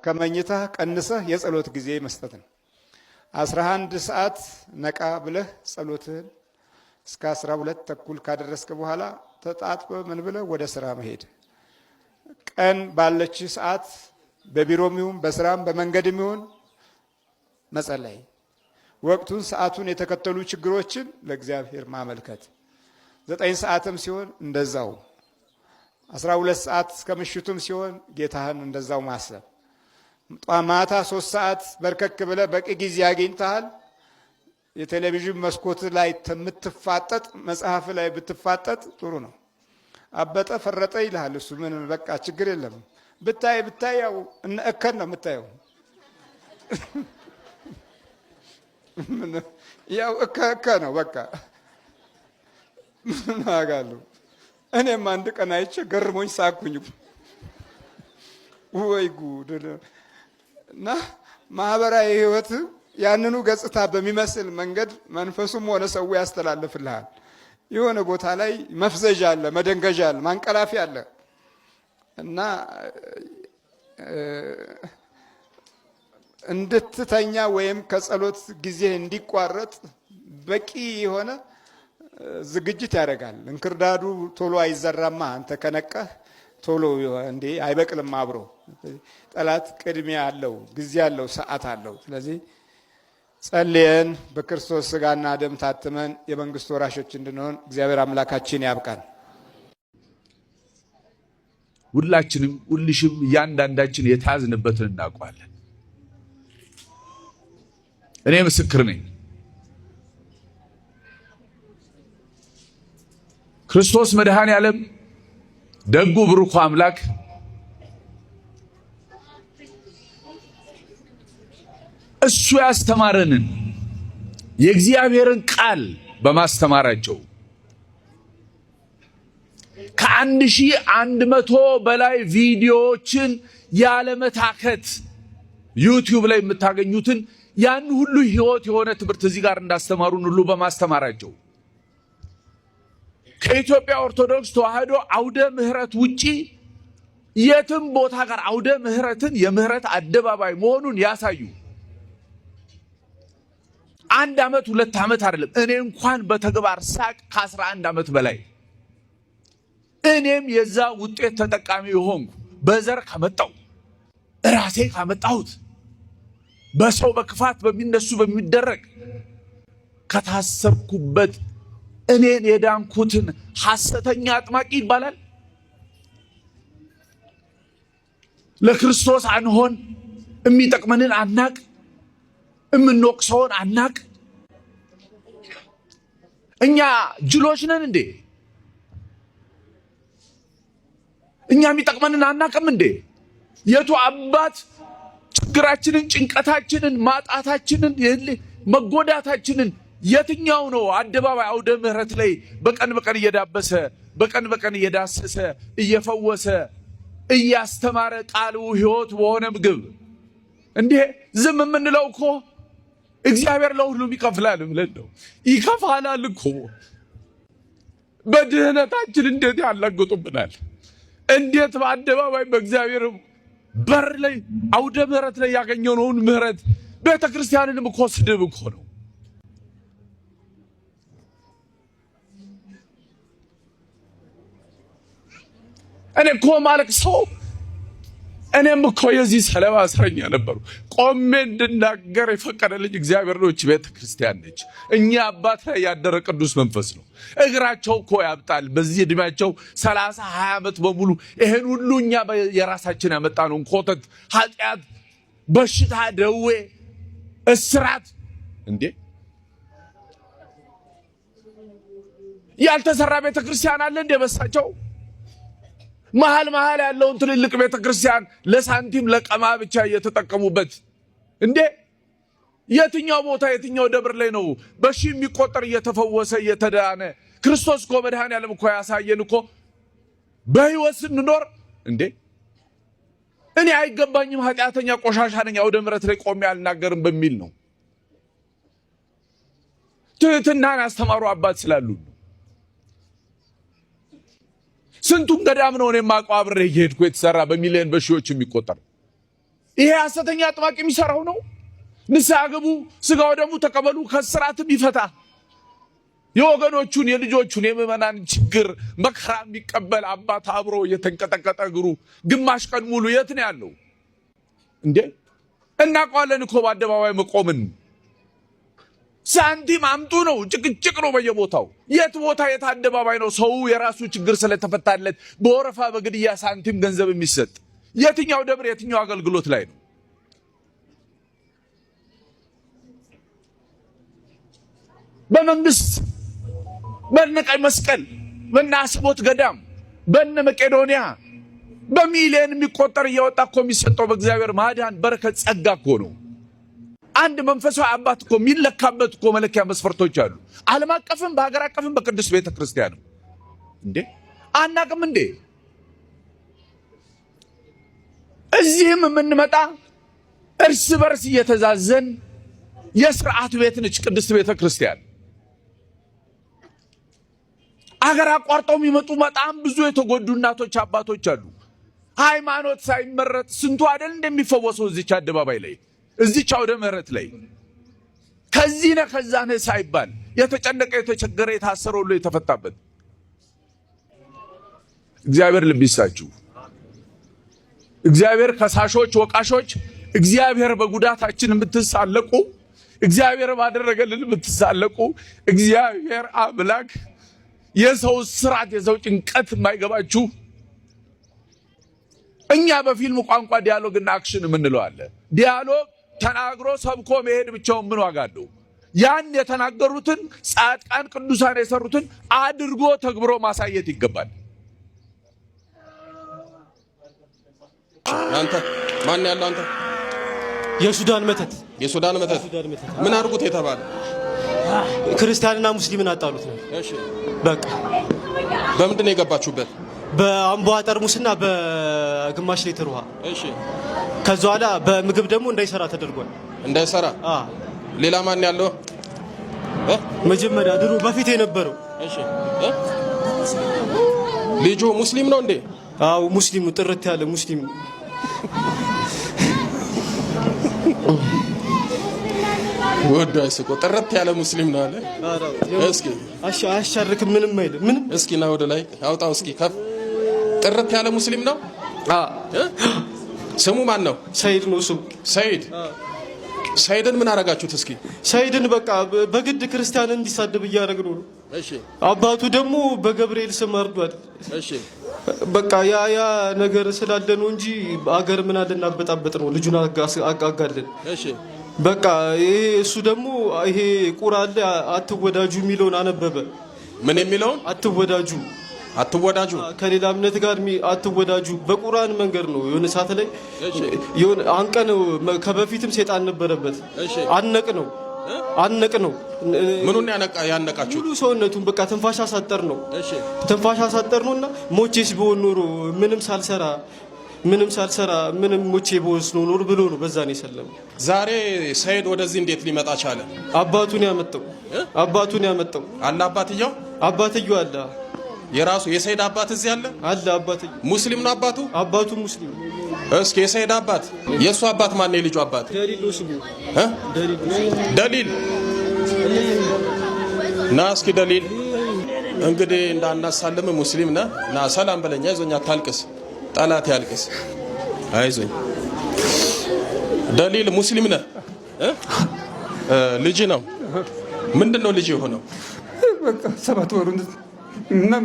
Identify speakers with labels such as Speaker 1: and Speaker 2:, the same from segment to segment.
Speaker 1: ከመኝታ ቀንሰህ የጸሎት ጊዜ መስጠት ነው። 11 ሰዓት ነቃ ብለህ ጸሎትህን እስከ 12 ተኩል ካደረስክ በኋላ ተጣጥበህ ምን ብለህ ወደ ስራ መሄድ። ቀን ባለች ሰዓት በቢሮም ይሁን በስራም በመንገድም ይሁን መጸለይ። ወቅቱን ሰዓቱን የተከተሉ ችግሮችን ለእግዚአብሔር ማመልከት። 9 ሰዓትም ሲሆን እንደዛው 12 ሰዓት እስከ ምሽቱም ሲሆን ጌታህን እንደዛው ማሰብ። ማታ 3 ሰዓት በርከክ ብለህ በቂ ጊዜ አግኝተሃል። የቴሌቪዥን መስኮት ላይ የምትፋጠጥ መጽሐፍ ላይ ብትፋጠጥ ጥሩ ነው። አበጠ ፈረጠ ይልሃል እሱ ምን በቃ ችግር የለም። ብታይ ያው እከን ነው የምታየው። ያው እከ ነው በቃ ምን አጋሉ። እኔም አንድ ቀን አይቼ ገርሞኝ ሳኩኝ። ወይ ጉድ! እና ማህበራዊ ህይወት ያንኑ ገጽታ በሚመስል መንገድ መንፈሱም ሆነ ሰው ያስተላልፍልሃል። የሆነ ቦታ ላይ መፍዘዣ አለ፣ መደንገዣ አለ፣ ማንቀላፊ አለ እና እንድትተኛ ወይም ከጸሎት ጊዜ እንዲቋረጥ በቂ የሆነ ዝግጅት ያደርጋል። እንክርዳዱ ቶሎ አይዘራማ። አንተ ከነቀህ ቶሎ እንዴ አይበቅልም አብሮ። ጠላት ቅድሚያ አለው፣ ጊዜ አለው፣ ሰዓት አለው። ስለዚህ ጸልየን በክርስቶስ ስጋና ደም ታትመን የመንግስቱ ወራሾች እንድንሆን እግዚአብሔር አምላካችን ያብቃን።
Speaker 2: ሁላችንም ሁልሽም እያንዳንዳችን የተያዝንበትን እናውቃለን። እኔ ምስክር ነኝ። ክርስቶስ መድኃኔ ዓለም ደጉ ብሩክ አምላክ እሱ ያስተማረንን የእግዚአብሔርን ቃል በማስተማራቸው ከ1100 በላይ ቪዲዮዎችን ያለመታከት ዩቲዩብ ላይ የምታገኙትን ያን ሁሉ ህይወት የሆነ ትምህርት እዚህ ጋር እንዳስተማሩን ሁሉ በማስተማራቸው ከኢትዮጵያ ኦርቶዶክስ ተዋሕዶ አውደ ምህረት ውጪ የትም ቦታ ጋር አውደ ምህረትን የምህረት አደባባይ መሆኑን ያሳዩ። 1 ዓመት 2 ዓመት አይደለም። እኔ እንኳን በተግባር ሳቅ ከ11 ዓመት በላይ እኔም የዛ ውጤት ተጠቃሚ ሆንኩ። በዘር ካመጣው ራሴ ካመጣሁት በሰው በክፋት በሚነሱ በሚደረግ ከታሰርኩበት እኔን የዳንኩትን ሐሰተኛ አጥማቂ ይባላል። ለክርስቶስ አንሆን፣ የሚጠቅመንን አናቅ፣ የምንወቅሰውን አናቅ። እኛ ጅሎች ነን እንዴ? እኛ የሚጠቅመንን አናቅም እንዴ? የቱ አባት ችግራችንን፣ ጭንቀታችንን፣ ማጣታችንን፣ መጎዳታችንን የትኛው ነው አደባባይ አውደ ምህረት ላይ በቀን በቀን እየዳበሰ በቀን በቀን እየዳሰሰ እየፈወሰ እያስተማረ ቃሉ ሕይወት በሆነ ምግብ እንዴ ዝም የምንለው እኮ እግዚአብሔር ለሁሉም ይከፍላል ብለን ነው። ይከፋላል እኮ። በድህነታችን እንዴት ያላግጡብናል! እንዴት በአደባባይ በእግዚአብሔር በር ላይ አውደ ምህረት ላይ ያገኘነውን ምህረት ቤተክርስቲያንንም እኮ ስድብ እኮ ነው። እኔ እኮ ማለቅ ሰው እኔም እኮ የዚህ ሰለባ እስረኛ ነበሩ። ቆሜ እንድናገር የፈቀደልኝ እግዚአብሔር ነው። እቺ ቤተክርስቲያን ነች። እኛ አባት ላይ ያደረ ቅዱስ መንፈስ ነው። እግራቸው እኮ ያብጣል። በዚህ እድሜያቸው 30-20 ዓመት በሙሉ ይሄን ሁሉ እኛ የራሳችን ያመጣነው ኮተት፣ ኃጢአት፣ በሽታ፣ ደዌ፣ እስራት እንዴ ያልተሰራ ቤተክርስቲያን አለ እንደ በሳቸው መሃል ያለውን ትልልቅ ቤተክርስቲያን ለሳንቲም ለቀማ ብቻ እየተጠቀሙበት እንዴ? የትኛው ቦታ የትኛው ደብር ላይ ነው በሺ የሚቆጠር እየተፈወሰ እየተዳነ? ክርስቶስ እኮ መድኃኔ ዓለም እኮ ያሳየን እኮ በህይወት ስንኖር እንዴ እኔ አይገባኝም፣ ኃጢአተኛ ቆሻሻ ነኝ፣ አውደ ምህረት ላይ ቆሜ አልናገርም በሚል ነው። ትህትናን ያስተማሩ አባት ስላሉ ስንቱን ገዳም ነው እኔ ማቋብሬ እየሄድኩ የተሰራ በሚሊዮን በሺዎች የሚቆጠር ይሄ ሐሰተኛ አጥማቂ የሚሰራው ነው። ንስሐ ግቡ፣ ስጋው ደግሞ ተቀበሉ፣ ከስራትም ይፈታ። የወገኖቹን የልጆቹን የምእመናን ችግር መከራ የሚቀበል አባት አብሮ የተንቀጠቀጠ እግሩ ግማሽ ቀን ሙሉ የት ነው ያለው እንዴ? እናውቀዋለን እኮ በአደባባይ መቆምን። ሳንቲም አምጡ ነው፣ ጭቅጭቅ ነው በየቦታው። የት ቦታ የት አደባባይ ነው ሰው የራሱ ችግር ስለተፈታለት በወረፋ በግድያ ሳንቲም ገንዘብ የሚሰጥ? የትኛው ደብር የትኛው አገልግሎት ላይ ነው? በመንግስት በነ ቀይ መስቀል በነ አስቦት ገዳም በነ መቄዶንያ በሚሊዮን የሚቆጠር እየወጣ እኮ የሚሰጠው በእግዚአብሔር ማዳን በረከት ጸጋ እኮ ነው። አንድ መንፈሳዊ አባት እኮ የሚለካበት እኮ መለኪያ መስፈርቶች አሉ። ዓለም አቀፍም በሀገር አቀፍም በቅዱስ ቤተክርስቲያን እንዴ አናቅም እንዴ? እዚህም የምንመጣ እርስ በርስ እየተዛዘን የሥርዓት ቤት ነች ቅድስት ቤተክርስቲያን። አገር አቋርጠው የሚመጡ በጣም ብዙ የተጎዱ እናቶች አባቶች አሉ። ሃይማኖት ሳይመረጥ ስንቱ አይደል እንደሚፈወሰው እዚች አደባባይ ላይ እዚች አውደ ምሕረት ላይ ከዚህ ነው ከዛ ነው ሳይባል የተጨነቀ የተቸገረ የታሰረ ሁሉ የተፈታበት። እግዚአብሔር ልብ ይስጣችሁ። እግዚአብሔር ከሳሾች ወቃሾች፣ እግዚአብሔር በጉዳታችን የምትሳለቁ፣ እግዚአብሔር ባደረገልን የምትሳለቁ፣ እግዚአብሔር አምላክ የሰው ስራት የሰው ጭንቀት የማይገባችሁ። እኛ በፊልም ቋንቋ ዲያሎግና አክሽን የምንለው አለ። ዲያሎግ ተናግሮ ሰብኮ መሄድ ብቻውን ምን ዋጋ አለው? ያን የተናገሩትን ጻድቃን ቅዱሳን የሰሩትን አድርጎ ተግብሮ ማሳየት ይገባል።
Speaker 3: አንተ ማን ያለው? አንተ
Speaker 4: የሱዳን መተት ምን አድርጉት የተባለ
Speaker 3: ክርስቲያንና ሙስሊምን አጣሉት ነው።
Speaker 4: እሺ
Speaker 3: በቃ
Speaker 4: በምንድን ነው የገባችሁበት?
Speaker 3: በአምቧ ጠርሙስና በግማሽ ሊትር ውሃ።
Speaker 4: እሺ
Speaker 3: ከዛ በኋላ በምግብ ደግሞ እንዳይሰራ ተደርጓል።
Speaker 4: እንዳይሰራ? ሌላ ማን ያለው?
Speaker 3: መጀመሪያ ድሮ በፊት የነበረው።
Speaker 4: እሺ ልጁ ሙስሊም ነው እንዴ?
Speaker 3: አዎ ሙስሊም፣ ጥርት ያለ ሙስሊም።
Speaker 4: ወዳይ ስቆ ጥርት ያለ ሙስሊም ነው አለ። እስኪ
Speaker 3: አሻርክ ምንም አይልም። ምንም
Speaker 4: እስኪ ና ወደ ላይ አውጣው እስኪ ከፍ። ጥርት ያለ ሙስሊም ነው። ስሙ ማን ነው?
Speaker 3: ሰይድ ነው ስሙ።
Speaker 4: ሰይድ። ሰይድን ምን አረጋችሁት? እስኪ
Speaker 3: ሰይድን በቃ በግድ ክርስቲያን እንዲሳደብ እያደረግነው ነው።
Speaker 4: እሺ
Speaker 3: አባቱ ደግሞ በገብርኤል ስም አርዷል።
Speaker 4: እሺ
Speaker 3: በቃ ያ ነገር ስላለ ነው እንጂ አገር ምን አለ እናበጣበጥ ነው። ልጁን አጋጋለን።
Speaker 4: እሺ
Speaker 3: በቃ ይሄ እሱ ደግሞ ይሄ ቁርአን ላይ አትወዳጁ የሚለውን አነበበ።
Speaker 4: ምን የሚለውን?
Speaker 3: አትወዳጁ ከሌላ እምነት ጋር አትወዳጁ በቁርአን መንገድ ነው። የሆነ ሰዓት ላይ የሆነ አንቀነው ከበፊትም ሴጣን ነበረበት። አነቅ ነው
Speaker 4: ምኑን ያነቃችሁ?
Speaker 3: ሙሉ ሰውነቱን በቃ ትንፋሽ አሳጠር ነው። ትንፋሽ አሳጠር ነውና ሞቼስ ቢሆን ኖሮ ምንም ሳልሰራ ምንም ሞቼ በወስ ኖር ብሎ ነው በዛ ነው የሰለመው።
Speaker 4: ዛሬ ሰይድ ወደዚህ እንዴት ሊመጣ ቻለ?
Speaker 3: አባቱን ያመጣው አለ። አባትየው አለ።
Speaker 4: የራሱ የሰይድ አባት እዚህ አለ።
Speaker 3: አባትየው
Speaker 4: ሙስሊም ነው።
Speaker 3: አባቱ ሙስሊም።
Speaker 4: እስኪ የሰይድ አባት የሱ አባት ማን ነው? የልጁ አባት
Speaker 3: ደሊል ነው ስሙ።
Speaker 4: ደሊል ና እስኪ ደሊል። እንግዲህ እንዳናሳልም ሙስሊም ነህ ና ሰላም በለኛ። አይዞኝ አታልቅስ፣ ጠላት ያልቅስ። አይዞኝ ደሊል ሙስሊም ነህ። ልጅ ነው። ምንድን ነው ልጅ የሆነው?
Speaker 1: በቃ 7 ወሩ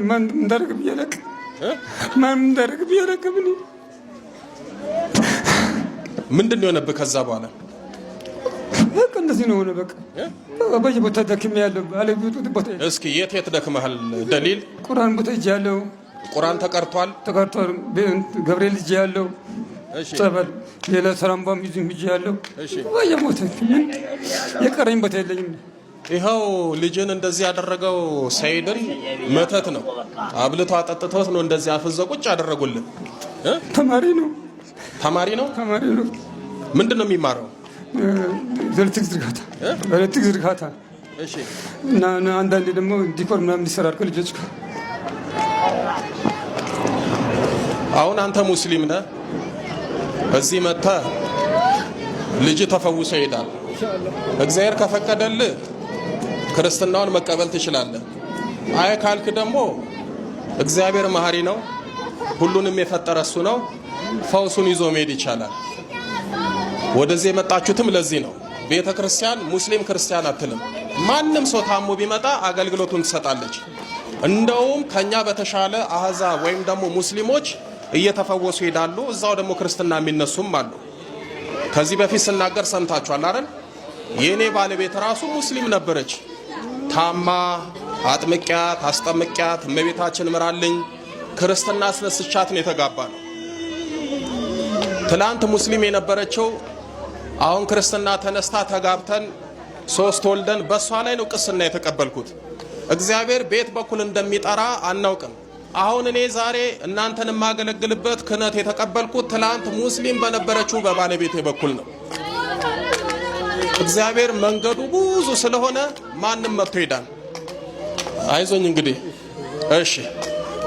Speaker 1: ማን እንዳደረግ ቢያለቅ
Speaker 4: ምንድን ነው የሆነብህ? ከዛ በኋላ
Speaker 1: በቃ እንደዚህ ነው ሆነ። በቃ በየቦታ ደክሜ ያለው ባለቤቱ ቦታ።
Speaker 4: እስኪ የት ደክመሃል ደሊል?
Speaker 1: ቁርአን ቦታ እጅ ያለው
Speaker 4: ቁርአን ተቀርቷል።
Speaker 1: ገብርኤል እጅ ያለው ጸበል፣ ሌላ ሰራምባም ይዝም እጅ ያለው በየቦታ የቀረኝ ቦታ የለኝም።
Speaker 4: ይኸው ልጅን እንደዚህ ያደረገው ሰይድን መተት ነው። አብልቶ አጠጥቶት ነው እንደዚህ አፍዘው ቁጭ ያደረጉልን።
Speaker 1: ተማሪ ነው።
Speaker 4: ምንድን ነው የሚማረው?
Speaker 1: ኤሌክትሪክ ዝርጋታ።
Speaker 4: እሺ
Speaker 1: እና አንዳንዴ ደግሞ ዲኮር ምናምን ይሰራል ከልጆች ጋር።
Speaker 4: አሁን አንተ ሙስሊም ነህ፣ እዚህ መጥተህ ልጅ ተፈውሶ ይሄዳል። እግዚአብሔር ከፈቀደልህ ክርስትናውን መቀበል ትችላለህ። አይ ካልክ ደግሞ እግዚአብሔር መሐሪ ነው፣ ሁሉንም የፈጠረ እሱ ነው። ፈውሱን ይዞ መሄድ ይቻላል። ወደዚህ የመጣችሁትም ለዚህ ነው። ቤተ ክርስቲያን ሙስሊም ክርስቲያን አትልም። ማንም ሰው ታሞ ቢመጣ አገልግሎቱን ትሰጣለች። እንደውም ከኛ በተሻለ አህዛብ ወይም ደግሞ ሙስሊሞች እየተፈወሱ ይሄዳሉ። እዛው ደግሞ ክርስትና የሚነሱም አሉ። ከዚህ በፊት ስናገር ሰምታችኋል አይደል? የኔ ባለቤት ራሱ ሙስሊም ነበረች። ታማ አጥምቂያት አስጠምቂያት እመቤታችን ምራልኝ ክርስትና አስነስቻት ነው የተጋባ ነው። ትላንት ሙስሊም የነበረችው አሁን ክርስትና ተነስታ ተጋብተን 3 ወልደን በሷ ላይ ነው ቅስና የተቀበልኩት። እግዚአብሔር ቤት በኩል እንደሚጠራ አናውቅም። አሁን እኔ ዛሬ እናንተን የማገለግልበት ክህነት የተቀበልኩት ትላንት ሙስሊም በነበረችው በባለቤቴ በኩል ነው። እግዚአብሔር መንገዱ ብዙ ስለሆነ ማንም መጥቶ ይዳን። አይዞኝ እንግዲህ እሺ።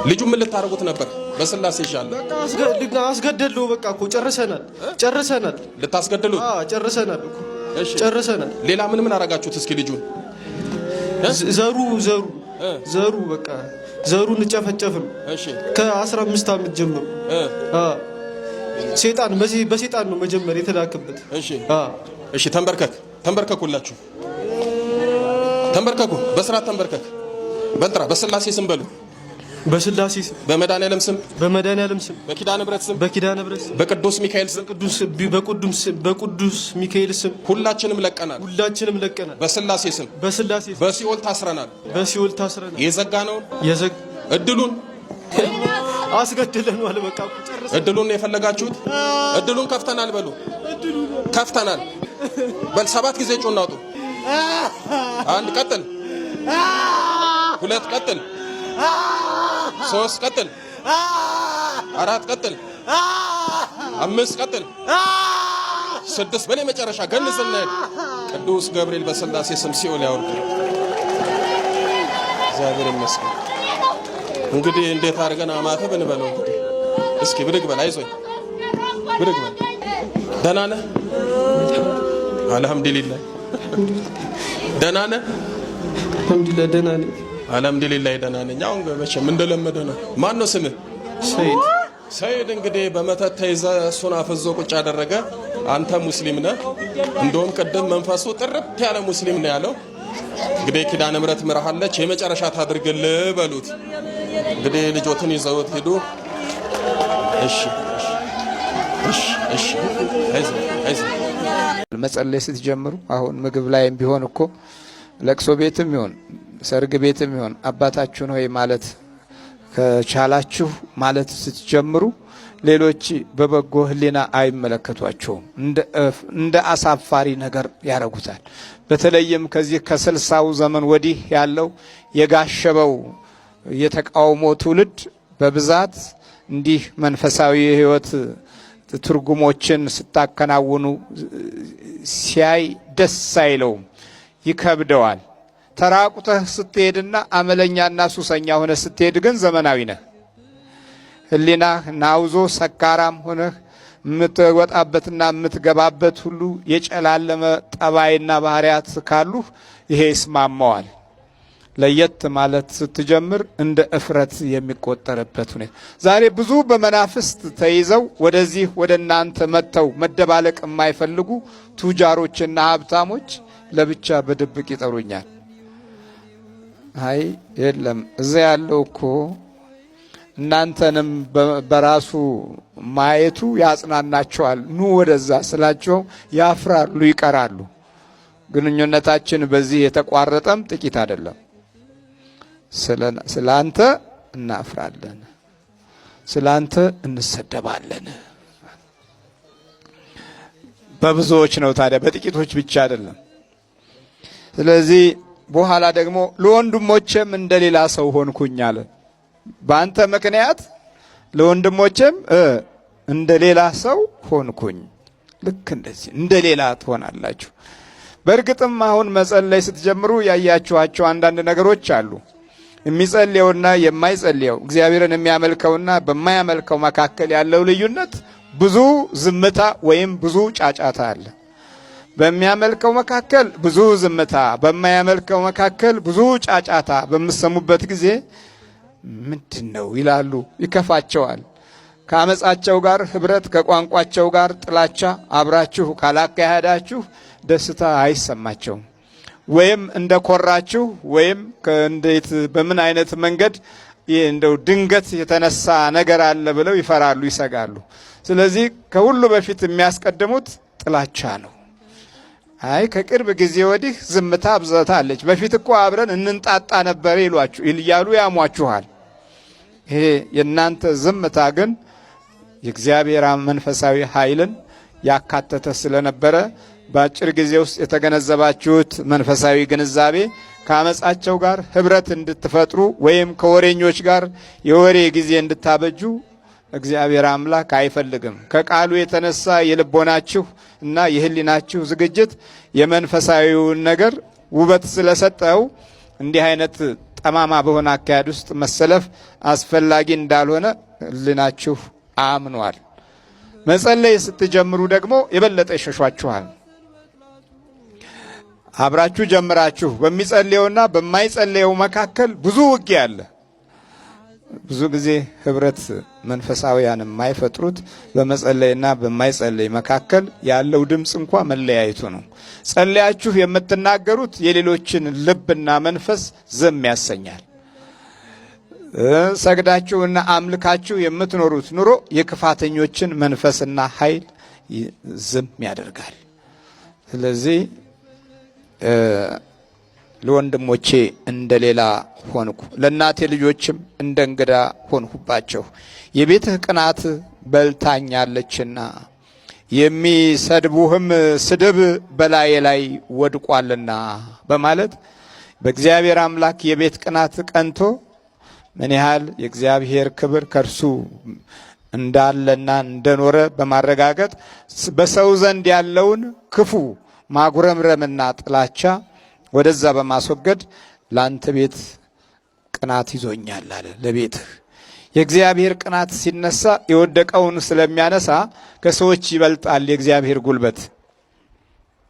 Speaker 4: ልጁ ምን ልታደርጉት ነበር? በስላሴ ይሻላል።
Speaker 3: በቃ አስገደለው። በቃ እኮ ጨርሰናል።
Speaker 4: ልታስገድሉት?
Speaker 3: ጨርሰናል እኮ ጨርሰናል።
Speaker 4: ሌላ ምን አረጋችሁት? እስኪ ልጁን
Speaker 3: ዘሩ በቃ ዘሩን ጨፈጨፍን። እሺ ከ15 ዓመት ጀምሮ ሴጣን በሴጣን ነው መጀመሪያ የተላከበት።
Speaker 4: እሺ ተንበርከኩላችሁ። ተንበርከኩ። በስርዓት ተንበርከክ። በልጥራ በስላሴ ስም በሉ።
Speaker 3: በስላሴ ስም፣
Speaker 4: በመድኃኒዓለም ስም፣
Speaker 3: በኪዳነ ምሕረት ስም፣
Speaker 4: በቅዱስ ሚካኤል ስም፣
Speaker 3: በቅዱስ ሚካኤል ስም
Speaker 4: ሁላችንም ለቀናል። በስላሴ ስም በሲኦል ታስረናል። የዘጋነውን እድሉን
Speaker 3: አስገድለናል። በቃ
Speaker 4: እድሉን የፈለጋችሁት እድሉን ከፍተናል በሉ። ከፍተናል በል። 7 ጊዜ ጮና አውጡ። 1 ቀጥል፣ 2 ቀጥል፣ 3 ቀጥል፣ 4 ቀጥል፣ 5 ቀጥል፣ 6 በኔ መጨረሻ ገንዘና ቅዱስ ገብርኤል በስላሴ ስም ሲኦል ያወርድ። እግዚአብሔር ይመስገን። እንግዲህ እንዴት አድርገን አማተብ እንበለው? እንግዲህ እስኪ ብድግ በል። አይዞኝ ብድግ በል። ደህና ነህ? አልሐምዱሊላህ። ደህና ነህ?
Speaker 3: አልሐምዱሊላህ ደህና ነኝ።
Speaker 4: አልሐምዱሊላህ ደህና ነኝ። አሁን መቼም እንደለመደ ነው። ማን ነው ስምህ? ሰይድ። እንግዲህ በመተት ተይዘህ እሱን አፍዞ ቁጭ አደረገ። አንተ ሙስሊም ነህ። እንደውም ቅድም መንፈሱ ጥርት ያለ ሙስሊም ነው ያለው። እንግዲህ ኪዳነ ምሕረት ምራሃለች፣ የመጨረሻ ታድርግልህ በሉት። እንግዲህ ልጆትን ይዘውት ሄዱ። እሺ
Speaker 1: መጸለይ ስትጀምሩ አሁን ምግብ ላይም ቢሆን እኮ ለቅሶ ቤትም ይሁን ሰርግ ቤትም ይሁን አባታችሁን ሆይ ማለት ከቻላችሁ ማለት ስትጀምሩ ሌሎች በበጎ ሕሊና አይመለከቷቸውም። እንደ አሳፋሪ ነገር ያረጉታል። በተለይም ከዚህ ከ60ው ዘመን ወዲህ ያለው የጋሸበው የተቃውሞ ትውልድ በብዛት እንዲህ መንፈሳዊ የህይወት ትርጉሞችን ስታከናውኑ ሲያይ ደስ አይለውም፣ ይከብደዋል። ተራቁተህ ስትሄድና አመለኛና ሱሰኛ ሆነ ስትሄድ ግን ዘመናዊ ነህ። ህሊናህ ናውዞ ሰካራም ሆነህ የምትወጣበትና የምትገባበት ሁሉ የጨላለመ ጠባይና ባህሪያት ካሉህ ይሄ ይስማማዋል። ለየት ማለት ስትጀምር እንደ እፍረት የሚቆጠርበት ሁኔታ። ዛሬ ብዙ በመናፍስት ተይዘው ወደዚህ ወደ እናንተ መጥተው መደባለቅ የማይፈልጉ ቱጃሮችና ሀብታሞች ለብቻ በድብቅ ይጠሩኛል። አይ የለም እዛ ያለው እኮ እናንተንም በራሱ ማየቱ ያጽናናቸዋል፣ ኑ ወደዛ ስላቸው ያፍራሉ፣ ይቀራሉ። ግንኙነታችን በዚህ የተቋረጠም ጥቂት አይደለም። ስላንተ እናፍራለን፣ ስላንተ እንሰደባለን። በብዙዎች ነው ታዲያ፣ በጥቂቶች ብቻ አይደለም። ስለዚህ በኋላ ደግሞ ለወንድሞቼም እንደሌላ ሰው ሆንኩኝ አለ። በአንተ ምክንያት ለወንድሞቼም እንደሌላ ሰው ሆንኩኝ። ልክ እንደዚህ እንደሌላ ትሆናላችሁ። በእርግጥም አሁን መጸለይ ስትጀምሩ ያያችኋቸው አንዳንድ ነገሮች አሉ። የሚጸልየውና የማይጸልየው እግዚአብሔርን የሚያመልከውና በማያመልከው መካከል ያለው ልዩነት ብዙ ዝምታ ወይም ብዙ ጫጫታ አለ። በሚያመልከው መካከል ብዙ ዝምታ፣ በማያመልከው መካከል ብዙ ጫጫታ በምሰሙበት ጊዜ ምንድነው ይላሉ፣ ይከፋቸዋል። ከአመጻቸው ጋር ህብረት፣ ከቋንቋቸው ጋር ጥላቻ አብራችሁ ካላካሄዳችሁ ደስታ አይሰማቸውም። ወይም እንደኮራችሁ ወይም እንዴት በምን አይነት መንገድ እንደው ድንገት የተነሳ ነገር አለ ብለው ይፈራሉ፣ ይሰጋሉ። ስለዚህ ከሁሉ በፊት የሚያስቀድሙት ጥላቻ ነው። አይ ከቅርብ ጊዜ ወዲህ ዝምታ አብዛታለች፣ በፊት እኮ አብረን እንንጣጣ ነበር ይላሉ፣ ያሟችኋል። ይሄ የእናንተ ዝምታ ግን የእግዚአብሔር መንፈሳዊ ኃይልን ያካተተ ስለነበረ በአጭር ጊዜ ውስጥ የተገነዘባችሁት መንፈሳዊ ግንዛቤ ከአመጻቸው ጋር ህብረት እንድትፈጥሩ ወይም ከወሬኞች ጋር የወሬ ጊዜ እንድታበጁ እግዚአብሔር አምላክ አይፈልግም። ከቃሉ የተነሳ የልቦናችሁ እና የህሊናችሁ ዝግጅት የመንፈሳዊውን ነገር ውበት ስለሰጠው እንዲህ አይነት ጠማማ በሆነ አካሄድ ውስጥ መሰለፍ አስፈላጊ እንዳልሆነ ህሊናችሁ አምኗል። መጸለይ ስትጀምሩ ደግሞ የበለጠ ይሸሿችኋል። አብራችሁ ጀምራችሁ በሚጸልየውና በማይጸልየው መካከል ብዙ ውጊያ አለ። ብዙ ጊዜ ህብረት መንፈሳውያን የማይፈጥሩት በመጸለይና በማይጸለይ መካከል ያለው ድምፅ እንኳ መለያየቱ ነው። ጸለያችሁ የምትናገሩት የሌሎችን ልብና መንፈስ ዝም ያሰኛል። ሰግዳችሁና አምልካችሁ የምትኖሩት ኑሮ የክፋተኞችን መንፈስና ኃይል ዝም ያደርጋል። ስለዚህ ለወንድሞቼ እንደሌላ ሆንኩ፣ ለእናቴ ልጆችም እንደ እንግዳ ሆንሁባቸው። የቤትህ ቅናት በልታኛለችና የሚሰድቡህም ስድብ በላዬ ላይ ወድቋልና በማለት በእግዚአብሔር አምላክ የቤት ቅናት ቀንቶ ምን ያህል የእግዚአብሔር ክብር ከርሱ እንዳለና እንደኖረ በማረጋገጥ በሰው ዘንድ ያለውን ክፉ ማጉረምረምና ጥላቻ ወደዛ በማስወገድ ላንተ ቤት ቅናት ይዞኛል አለ። ለቤትህ የእግዚአብሔር ቅናት ሲነሳ የወደቀውን ስለሚያነሳ ከሰዎች ይበልጣል። የእግዚአብሔር ጉልበት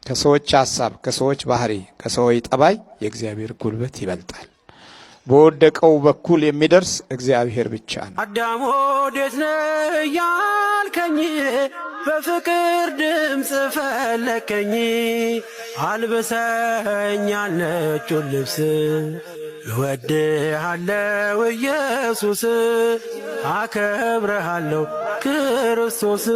Speaker 1: ከሰዎች ሐሳብ፣ ከሰዎች ባህሪ፣ ከሰዎች ጠባይ የእግዚአብሔር ጉልበት ይበልጣል። በወደቀው በኩል የሚደርስ እግዚአብሔር ብቻ ነው።
Speaker 5: አዳም ወዴት ነህ ያልከኝ፣ በፍቅር ድምፅ ፈለከኝ። አልብሰኝ ነጩን ልብስ፣ እወድሃለሁ ኢየሱስ፣ አከብረሃለሁ ክርስቶስ።